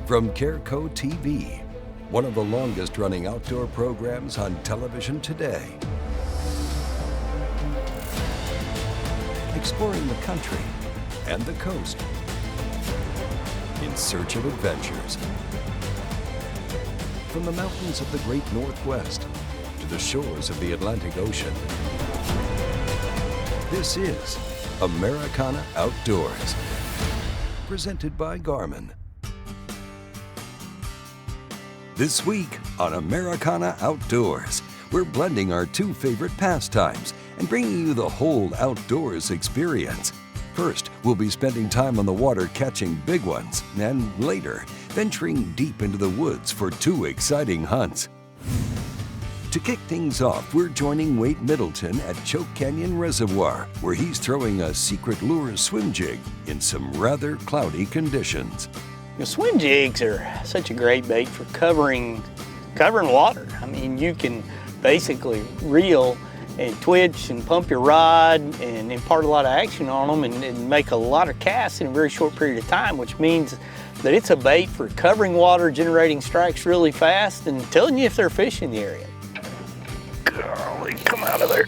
From Careco TV, one of the longest running outdoor programs on television today. Exploring the country and the coast in search of adventures. From the mountains of the great Northwest to the shores of the Atlantic Ocean. This is Americana Outdoors, presented by Garmin. This week on Americana Outdoors, we're blending our two favorite pastimes and bringing you the whole outdoors experience. First, we'll be spending time on the water catching big ones, and later, venturing deep into the woods for two exciting hunts. To kick things off, we're joining Wade Middleton at Choke Canyon Reservoir, where he's throwing a Secret Lures Swim Jig in some rather cloudy conditions. The swim jigs are such a great bait for covering water. I mean, you can basically reel and twitch and pump your rod and impart a lot of action on them and make a lot of casts in a very short period of time, which means that it's a bait for covering water, generating strikes really fast, and telling you if they're fish in the area. Golly, come out of there.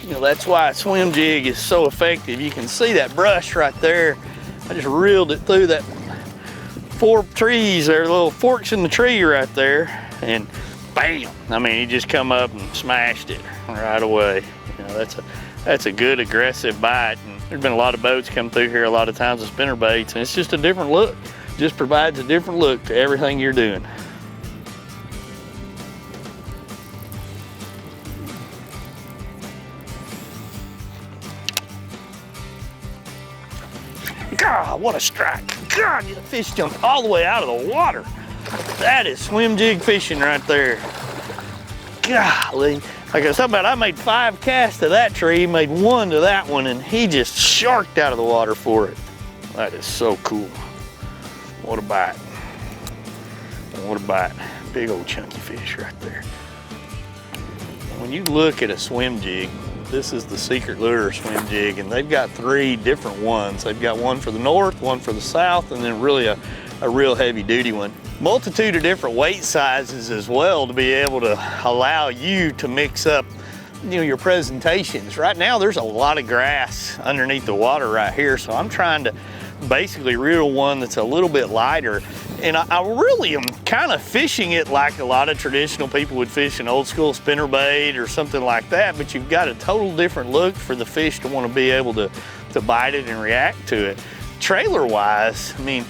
You know, that's why a swim jig is so effective. You can see that brush right there. I just reeled it through that 4 trees, there little forks in the tree right there, and bam! I mean, he just come up and smashed it right away. You know, that's a good aggressive bite. And there's been a lot of boats come through here a lot of times with spinner baits, and it's just a different look. Just provides a different look to everything you're doing. God, what a strike. God, the fish jumped all the way out of the water. That is swim jig fishing right there. Golly. Like I was talking about, I made 5 casts to that tree, made 1 to that one, and he just sharked out of the water for it. That is so cool. What a bite. What a bite. Big old chunky fish right there. When you look at a swim jig, this is the Secret Lures Swim Jig, and they've got 3 different ones. They've got one for the north, one for the south, and then really a real heavy duty one. Multitude of different weight sizes as well to be able to allow you to mix up, you know, your presentations. Right now there's a lot of grass underneath the water right here, so I'm trying to basically reel one that's a little bit lighter. And I really am kind of fishing it like a lot of traditional people would fish an old school spinnerbait or something like that, but you've got a total different look for the fish to want to be able to bite it and react to it. Trailer wise, I mean,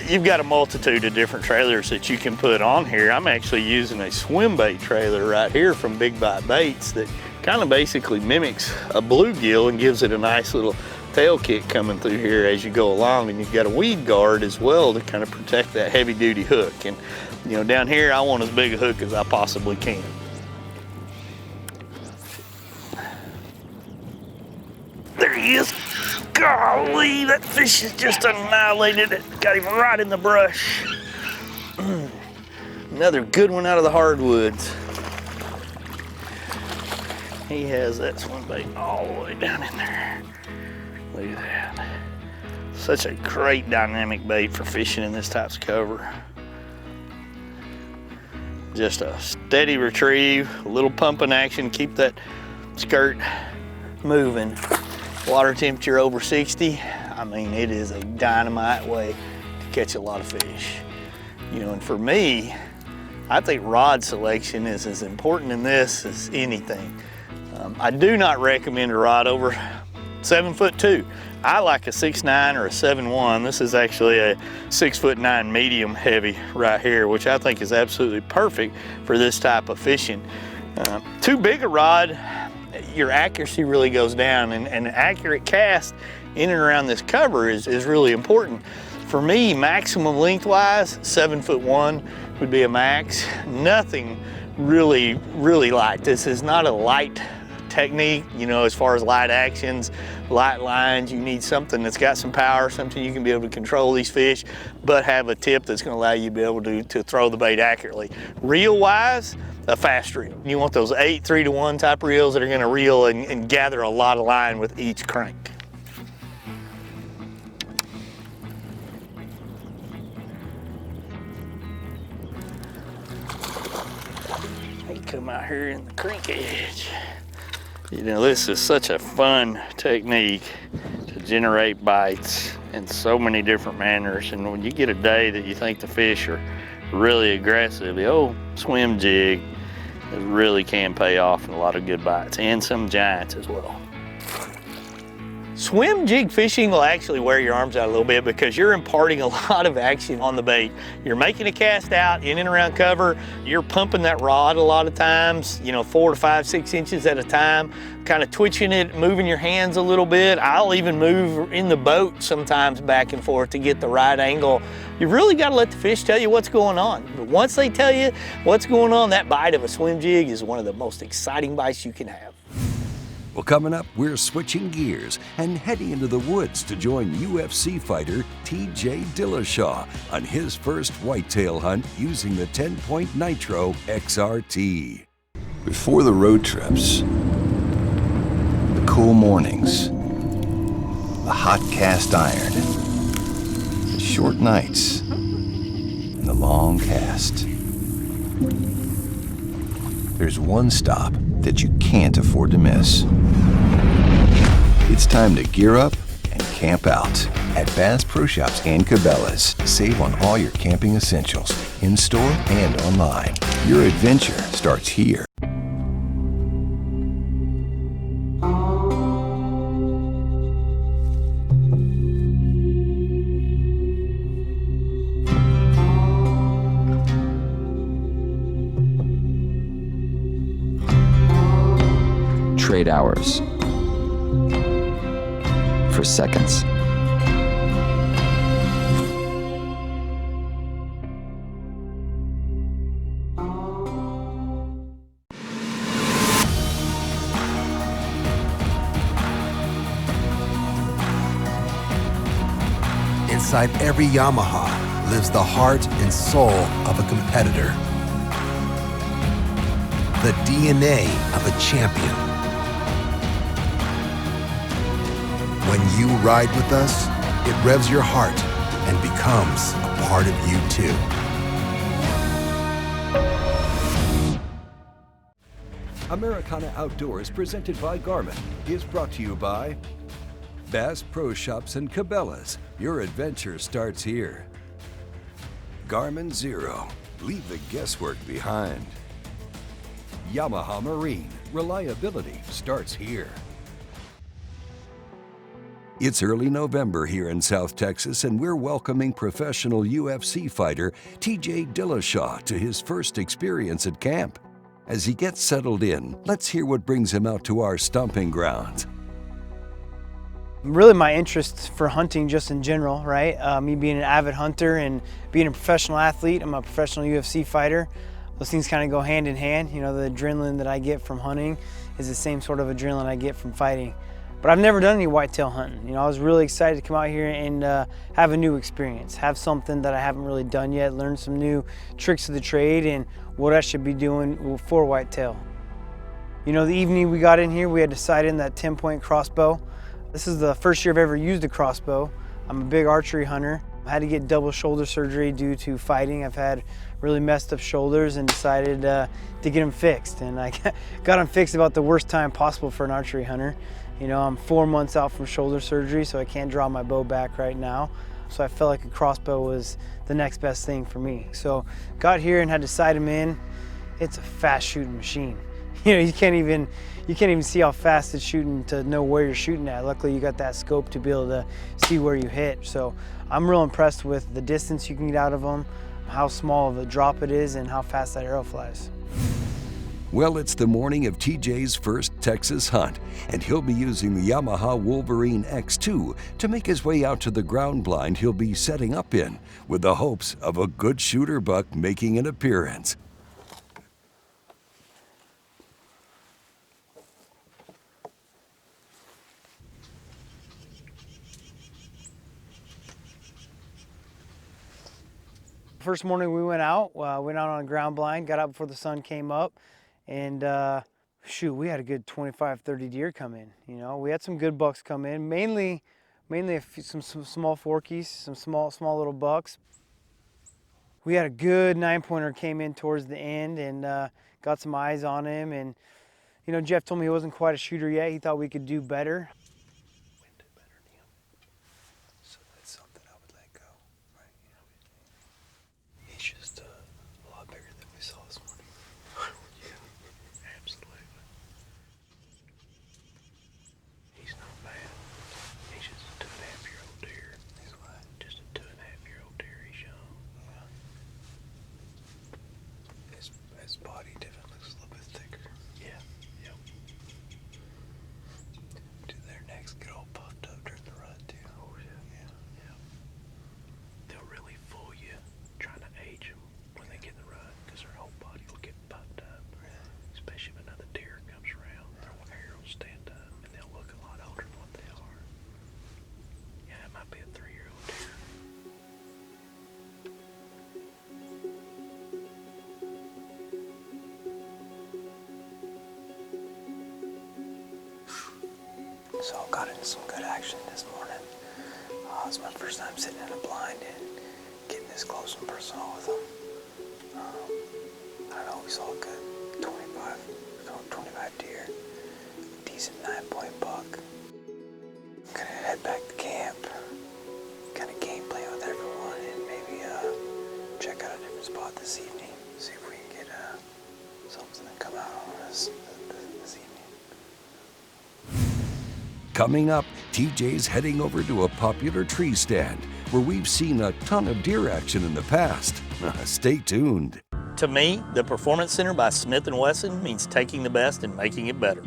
you've got a multitude of different trailers that you can put on here. I'm actually using a swim bait trailer right here from Big Bite Baits that kind of basically mimics a bluegill and gives it a nice little tail kick coming through here as you go along, and you've got a weed guard as well to kind of protect that heavy duty hook. And you know, down here I want as big a hook as I possibly can. There he is. Golly, that fish has just annihilated it. Got him right in the brush. Another good one out of the hardwoods. He has that swim bait all the way down in there. Look at that. Such a great dynamic bait for fishing in this type of cover. Just a steady retrieve, a little pumping action, keep that skirt moving. Water temperature over 60. I mean, it is a dynamite way to catch a lot of fish. You know, and for me, I think rod selection is as important in this as anything. I do not recommend a rod over 7'2". I like a 6'9" or a 7'1". This is actually a 6'9" medium heavy right here, which I think is absolutely perfect for this type of fishing. Too big a rod, your accuracy really goes down, and an accurate cast in and around this cover is really important. For me, maximum lengthwise, 7'1" would be a max. Nothing really light. This is not a light technique, you know, as far as light actions, light lines. You need something that's got some power, something you can be able to control these fish, but have a tip that's going to allow you to be able to throw the bait accurately. Reel wise, a fast reel. You want those 8 3-to-1 type reels that are going to reel and gather a lot of line with each crank. I'm out here in the creek edge. You know, this is such a fun technique to generate bites in so many different manners. And when you get a day that you think the fish are really aggressive, the old swim jig really can pay off in a lot of good bites, and some giants as well. Swim jig fishing will actually wear your arms out a little bit because you're imparting a lot of action on the bait. You're making a cast out in and around cover. You're pumping that rod a lot of times, you know, 4 to 5, 6 inches at a time, kind of twitching it, moving your hands a little bit. I'll even move in the boat sometimes back and forth to get the right angle. You really got to let the fish tell you what's going on. But once they tell you what's going on, that bite of a swim jig is one of the most exciting bites you can have. Well, coming up, we're switching gears and heading into the woods to join UFC fighter TJ Dillashaw on his first whitetail hunt using the TenPoint Nitro XRT. Before the road trips, the cool mornings, the hot cast iron, the short nights, and the long cast. There's one stop that you can't afford to miss. It's time to gear up and camp out at Bass Pro Shops and Cabela's. Save on all your camping essentials, in-store and online. Your adventure starts here. Trade hours for seconds. Inside every Yamaha lives the heart and soul of a competitor. The DNA of a champion. When you ride with us, it revs your heart and becomes a part of you too. Americana Outdoors, presented by Garmin, is brought to you by Bass Pro Shops and Cabela's. Your adventure starts here. Garmin Zero. Leave the guesswork behind. Yamaha Marine. Reliability starts here. It's early November here in South Texas, and we're welcoming professional UFC fighter TJ Dillashaw to his first experience at camp. As he gets settled in, let's hear what brings him out to our stomping grounds. Really my interest for hunting just in general, right? Me being an avid hunter and being a professional athlete, I'm a professional UFC fighter. Those things kind of go hand in hand. You know, the adrenaline that I get from hunting is the same sort of adrenaline I get from fighting. But I've never done any whitetail hunting. You know, I was really excited to come out here and have a new experience, have something that I haven't really done yet, learn some new tricks of the trade and what I should be doing for whitetail. You know, the evening we got in here, we had decided on that TenPoint crossbow. This is the first year I've ever used a crossbow. I'm a big archery hunter. I had to get double shoulder surgery due to fighting. I've had really messed up shoulders and decided to get them fixed. And I got them fixed about the worst time possible for an archery hunter. You know, I'm 4 months out from shoulder surgery, so I can't draw my bow back right now. So I felt like a crossbow was the next best thing for me. So got here and had to sight them in. It's a fast shooting machine. You know, you can't even see how fast it's shooting to know where you're shooting at. Luckily, you got that scope to be able to see where you hit. So I'm real impressed with the distance you can get out of them, how small of a drop it is, and how fast that arrow flies. Well, it's the morning of TJ's first Texas hunt, and he'll be using the Yamaha Wolverine X2 to make his way out to the ground blind he'll be setting up in, with the hopes of a good shooter buck making an appearance. First morning we went out on a ground blind, got out before the sun came up, and shoot, we had a good 25, 30 deer come in. You know, we had some good bucks come in, mainly some small forkies, some small little bucks. We had a good 9-pointer came in towards the end, and got some eyes on him. And you know, Jeff told me he wasn't quite a shooter yet. He thought we could do better. So that's something I would let go, right? You know, he's just a lot bigger than we saw this morning. Yeah, absolutely. He's not bad. He's just a 2.5-year-old deer. He's what? Just a 2.5-year-old deer. He's young. Yeah. His body definitely looks a little bit thicker. Yeah. Yep. Do their necks get all puffed up during the rut too? Oh yeah. Yeah. They'll really fool you trying to age them when they get in the rut, because their whole body will get puffed up. Really? Especially if another deer comes around, their hair will stand up and they'll look a lot older than what they are. Yeah, it might be a 3-year-old deer. So got into some good action this morning. It's my first time sitting in a blind and getting this close and personal with them. I don't know, we saw a good 25 deer, decent 9-point buck. I'm gonna head back to camp, kind of game plan with everyone, and maybe check out a different spot this evening. See if we can get something to come out on us this evening. Coming up, TJ's heading over to a popular tree stand where we've seen a ton of deer action in the past. Stay tuned. To me, the Performance Center by Smith & Wesson means taking the best and making it better.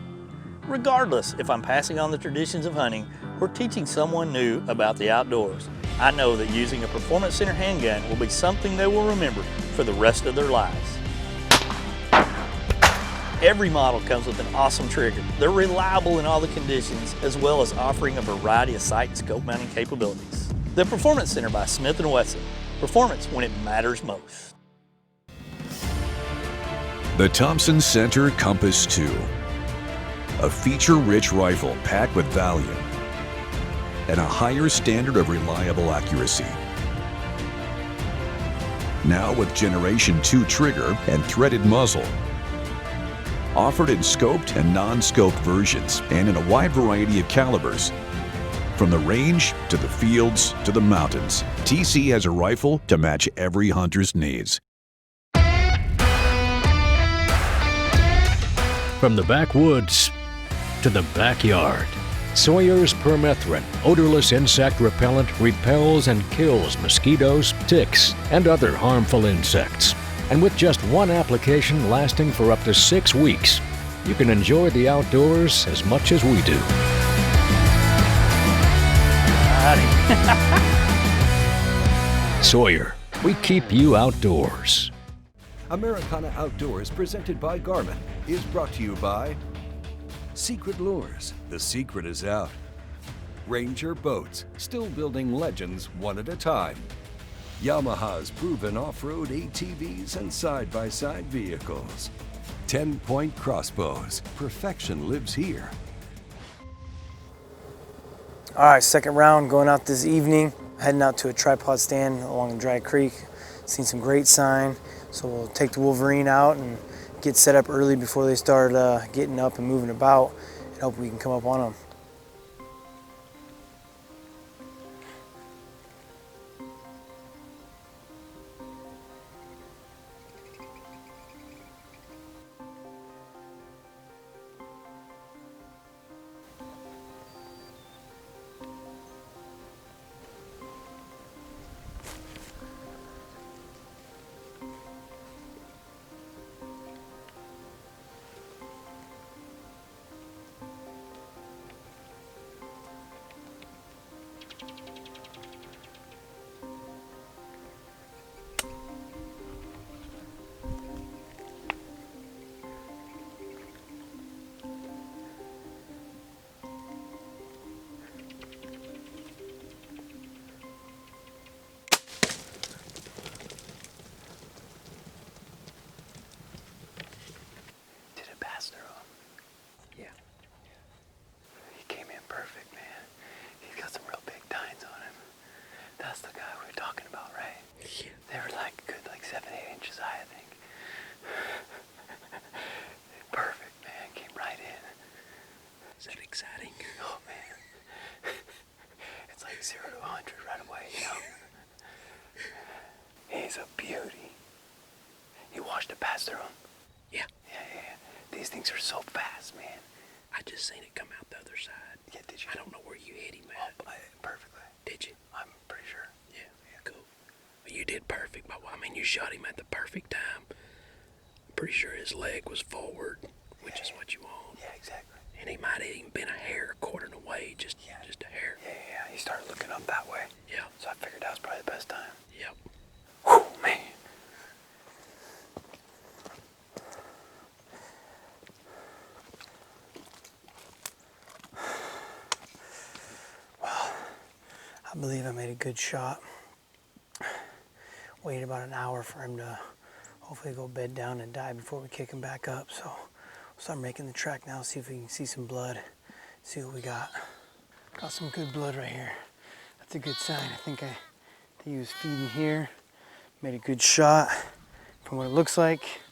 Regardless if I'm passing on the traditions of hunting or teaching someone new about the outdoors, I know that using a Performance Center handgun will be something they will remember for the rest of their lives. Every model comes with an awesome trigger. They're reliable in all the conditions, as well as offering a variety of sight and scope mounting capabilities. The Performance Center by Smith & Wesson. Performance when it matters most. The Thompson Center Compass 2. A feature-rich rifle packed with value and a higher standard of reliable accuracy. Now with Generation 2 trigger and threaded muzzle. Offered in scoped and non-scoped versions and in a wide variety of calibers. From the range to the fields to the mountains, TC has a rifle to match every hunter's needs. From the backwoods to the backyard, Sawyer's Permethrin odorless insect repellent repels and kills mosquitoes, ticks, and other harmful insects. And with just one application lasting for up to 6 weeks, you can enjoy the outdoors as much as we do. Sawyer, we keep you outdoors. Americana Outdoors, presented by Garmin, is brought to you by Secret Lures, the secret is out. Ranger Boats, still building legends one at a time. Yamaha's proven off-road ATVs and side-by-side vehicles. 10-point crossbows, perfection lives here. All right, second round going out this evening. Heading out to a tripod stand along a dry creek. Seen some great sign, so we'll take the Wolverine out and get set up early before they start getting up and moving about, and hope we can come up on them. That's the guy we were talking about, right? Yeah. They were like good, like 7-8 inches high, I think. Perfect, man. Came right in. Is that exciting? Oh, man. It's like 0 to 100 right away, you know? He's a beauty. You watched it pass through him? Yeah. Yeah. These things are so fast, man. I just seen it come out the other side. Yeah, did you? I don't know where you hit him at. Oh, perfectly. Did you? I'm pretty sure. Yeah. Cool. Well, you did perfect. I mean, you shot him at the perfect time. I'm pretty sure his leg was forward, which is what you want. Yeah, exactly. And he might have even been a hair quartering away, just a hair. Yeah. He started looking up that way. Yeah. So I figured that was probably the best time. Yep. Whew, man. Well, I believe I made a good shot. Waited about an hour for him to hopefully go bed down and die before we kick him back up. So we'll start making the track now, see if we can see some blood, see what we got. Got some good blood right here. That's a good sign. I think he was feeding here. Made a good shot. From what it looks like,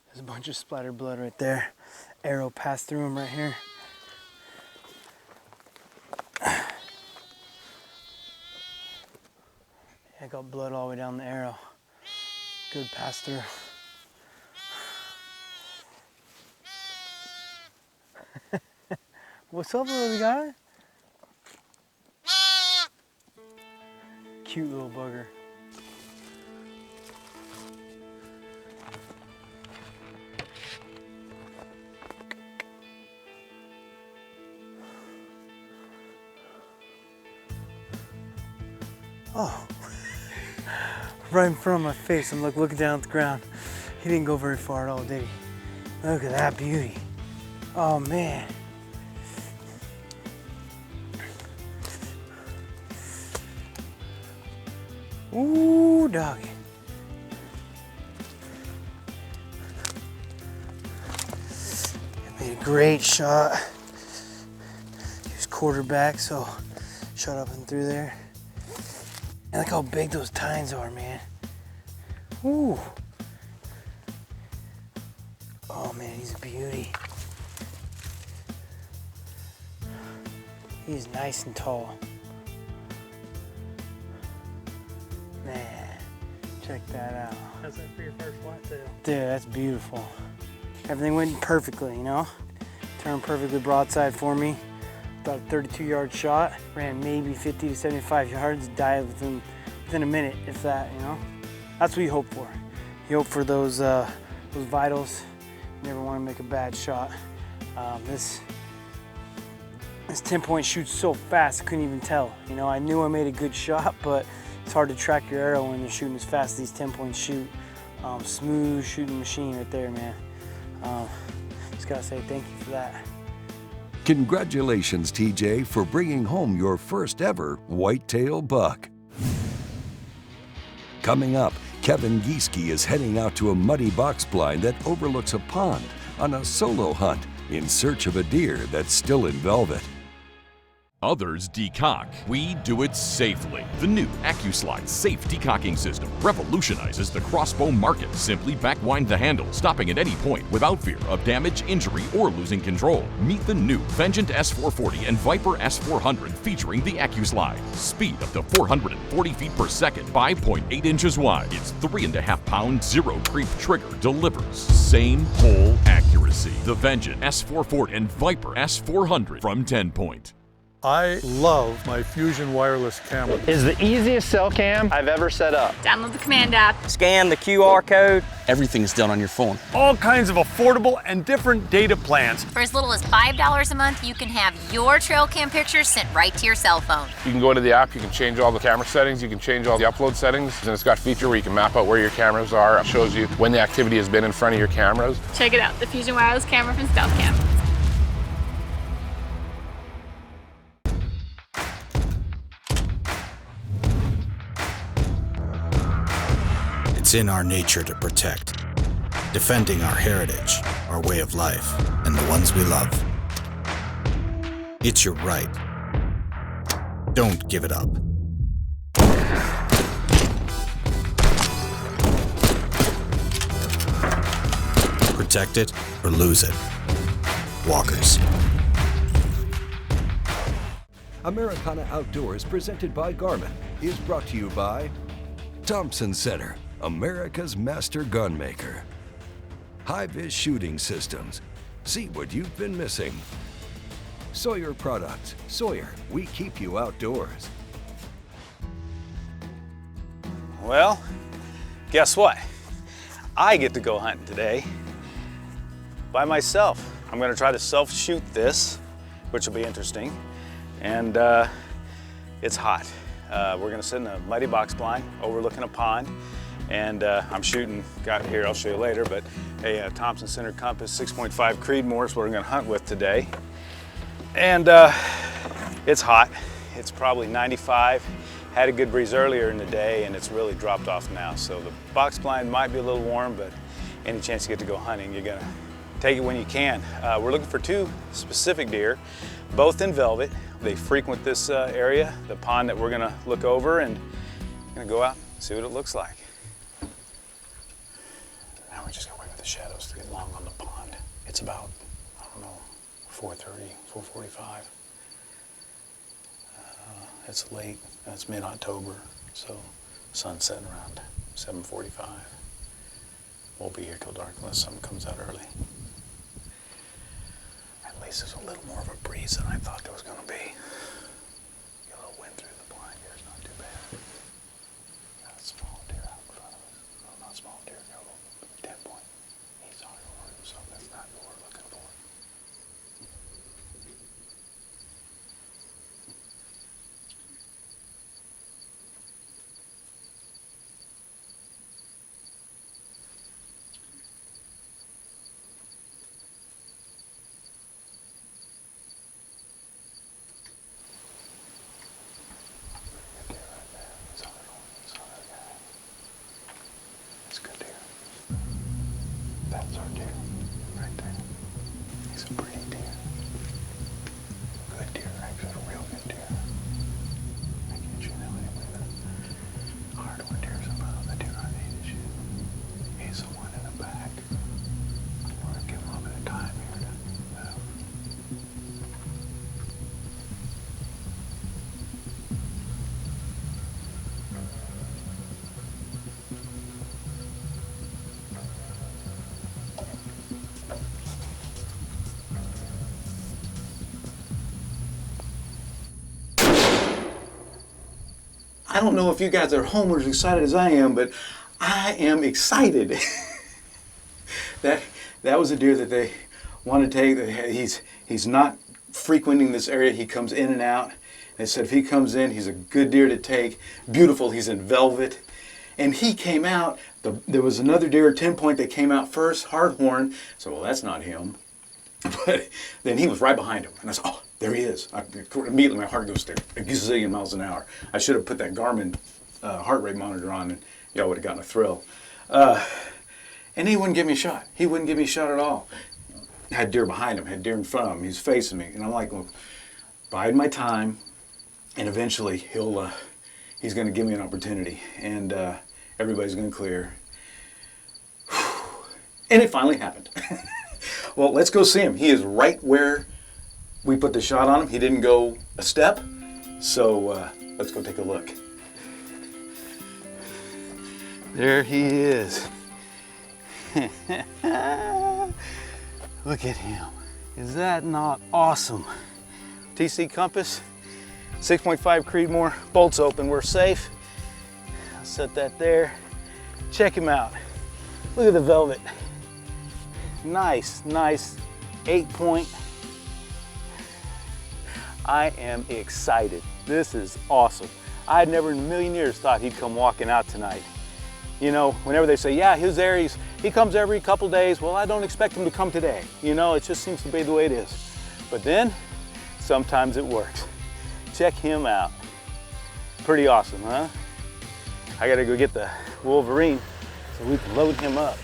there's a bunch of splattered blood right there. Arrow passed through him right here. I got blood all the way down the arrow. Good pass through. What's up, little guy? Cute little bugger. Oh, right in front of my face. I'm like looking down at the ground. He didn't go very far at all, did he? Look at that beauty. Oh man. Ooh, doggy. I made a great shot. He was quarterback, so shot up and through there. And look how big those tines are, man. Ooh. Oh man, he's a beauty. He's nice and tall. Man, check that out. How's that for your first whitetail? Dude, that's beautiful. Everything went perfectly, you know? Turned perfectly broadside for me. About a 32-yard shot. Ran maybe 50 to 75 yards. Died within a minute, if that, you know? That's what you hope for. You hope for those vitals. You never want to make a bad shot. This TenPoint shoots so fast, I couldn't even tell. You know, I knew I made a good shot, but it's hard to track your arrow when they're shooting as fast as these TenPoints shoot. Smooth shooting machine right there, man. Just gotta say thank you for that. Congratulations, TJ, for bringing home your first ever whitetail buck. Coming up, Kevin Gieske is heading out to a muddy box blind that overlooks a pond on a solo hunt in search of a deer that's still in velvet. Others decock. We do it safely. The new AccuSlide safe decocking system revolutionizes the crossbow market. Simply backwind the handle, stopping at any point without fear of damage, injury, or losing control. Meet the new Vengeant S440 and Viper S400 featuring the AccuSlide. Speed up to 440 feet per second, 5.8 inches wide. Its 3.5 pound zero creep trigger delivers same hole accuracy. The Vengeant S440 and Viper S400 from TenPoint. I love my Fusion wireless camera. It's the easiest cell cam I've ever set up. Download the command app. Scan the QR code. Everything's done on your phone. All kinds of affordable and different data plans. For as little as $5 a month, you can have your trail cam pictures sent right to your cell phone. You can go into the app, you can change all the camera settings, you can change all the upload settings, and it's got a feature where you can map out where your cameras are. It shows you when the activity has been in front of your cameras. Check it out, the Fusion wireless camera from Stealth Cam. It's in our nature to protect, defending our heritage, our way of life, and the ones we love. It's your right. Don't give it up. protect it or lose it. Walkers. Americana Outdoors, presented by Garmin, is brought to you by Thompson Center, America's master gun maker. HIVIZ Shooting Systems. See what you've been missing. Sawyer Products. Sawyer, we keep you outdoors. Well, guess what? I get to go hunting today by myself. I'm gonna try to self-shoot this, which will be interesting. And it's hot. We're gonna sit in a muddy box blind overlooking a pond. And I'm shooting, got here, I'll show you later, but a Thompson center compass 6.5 Creedmoor is what I'm gonna hunt with today. And it's hot. It's probably 95. Had a good breeze earlier in the day and it's really dropped off now. So the box blind might be a little warm, but any chance you get to go hunting, you're gonna take it when you can. We're looking for two specific deer, both in velvet. They frequent this area, the pond that we're gonna look over, and gonna go out and see what it looks like. Now we're just gonna wait for the shadows to get long on the pond. It's about, I don't know, 4:30, 4:45. It's late, it's mid-October, so sun's setting around 7:45. Won't be here till dark unless something comes out early. At least there's a little more of a breeze than I thought there was gonna be. Get a little wind through the blind here, it's not too bad. Got a small deer out in front of us. Well, not small deer, got a little 10-point. He's on your order, so that's not what we're looking for. That's our deer, right there. He's a pretty deer. Good deer, actually, a real good deer. I can't shoot that anyway. The hardwood deer is about the deer I need to shoot. He's the one in the back. We're gonna give him a bit of time here to move. I don't know if you guys are home as excited as I am, but I am excited. that was a deer that they want to take. He's not frequenting this area. He comes in and out. They said if he comes in, he's a good deer to take. Beautiful, he's in velvet. And he came out, there was another deer, TenPoint, that came out first, hardhorn. So, well, that's not him. But then he was right behind him. And I said, oh, there he is. Immediately my heart goes to a gazillion miles an hour. I should have put that Garmin heart rate monitor on and y'all would have gotten a thrill. And he wouldn't give me a shot. He wouldn't give me a shot at all. I had deer behind him, had deer in front of him. He's facing me. And I'm like, well, bide my time. And eventually he's going to give me an opportunity. And everybody's going to clear. And it finally happened. Well, let's go see him. He is right where we put the shot on him. He didn't go a step. So let's go take a look. There he is. Look at him. Is that not awesome? TC compass, 6.5 Creedmoor, bolts open, we're safe. I'll set that there. Check him out. Look at the velvet. Nice 8-point. I am excited. This is awesome. I had never in a million years thought he'd come walking out tonight. You know, whenever they say, yeah, he's there, he comes every couple days. Well, I don't expect him to come today. You know, it just seems to be the way it is. But then, sometimes it works. Check him out. Pretty awesome, huh? I gotta go get the Wolverine so we can load him up.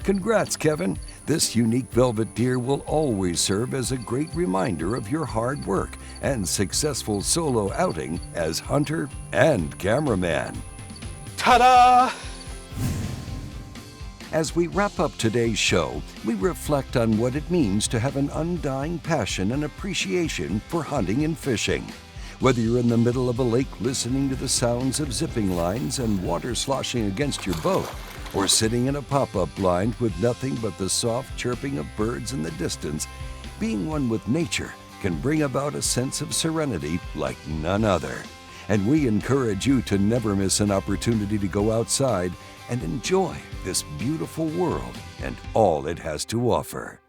Congrats, Kevin. This unique velvet deer will always serve as a great reminder of your hard work and successful solo outing as hunter and cameraman. Ta-da! As we wrap up today's show, we reflect on what it means to have an undying passion and appreciation for hunting and fishing. Whether you're in the middle of a lake listening to the sounds of zipping lines and water sloshing against your boat, or sitting in a pop-up blind with nothing but the soft chirping of birds in the distance, being one with nature can bring about a sense of serenity like none other. And we encourage you to never miss an opportunity to go outside and enjoy this beautiful world and all it has to offer.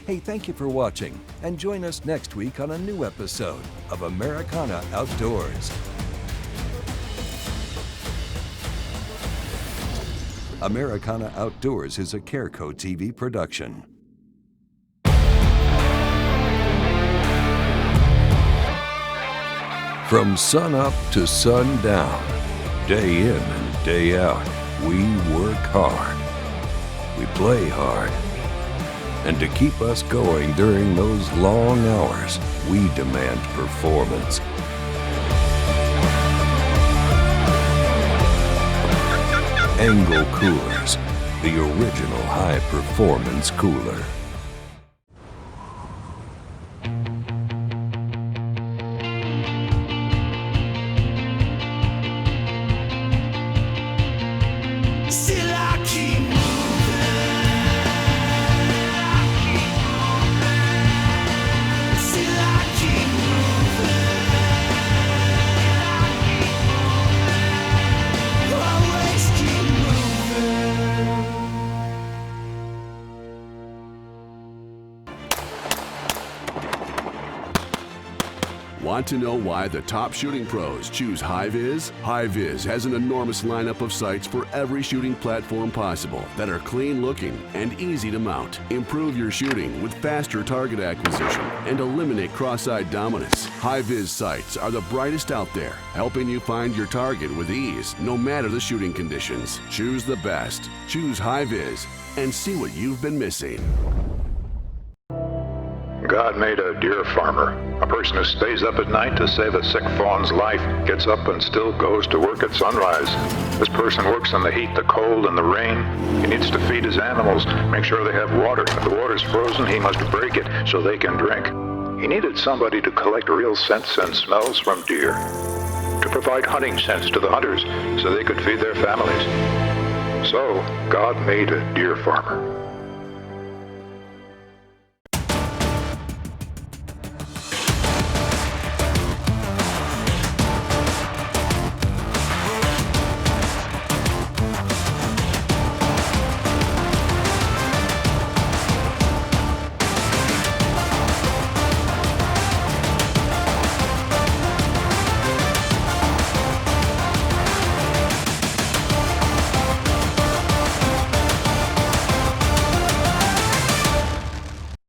Hey, thank you for watching, and join us next week on a new episode of Americana Outdoors. Americana Outdoors is a Careco TV production. From sun up to sundown, day in and day out, we work hard. We play hard. And to keep us going during those long hours, we demand performance. ENGEL Coolers, the original high-performance cooler. Want to know why the top shooting pros choose HIVIZ? HIVIZ has an enormous lineup of sights for every shooting platform possible that are clean looking and easy to mount. Improve your shooting with faster target acquisition and eliminate cross-eyed dominance. HIVIZ sights are the brightest out there, helping you find your target with ease, no matter the shooting conditions. Choose the best. Choose HIVIZ and see what you've been missing. God made a deer farmer, a person who stays up at night to save a sick fawn's life, gets up and still goes to work at sunrise. This person works in the heat, the cold, and the rain. He needs to feed his animals, make sure they have water. If the water's frozen, he must break it so they can drink. He needed somebody to collect real scents and smells from deer, to provide hunting scents to the hunters so they could feed their families. So, God made a deer farmer.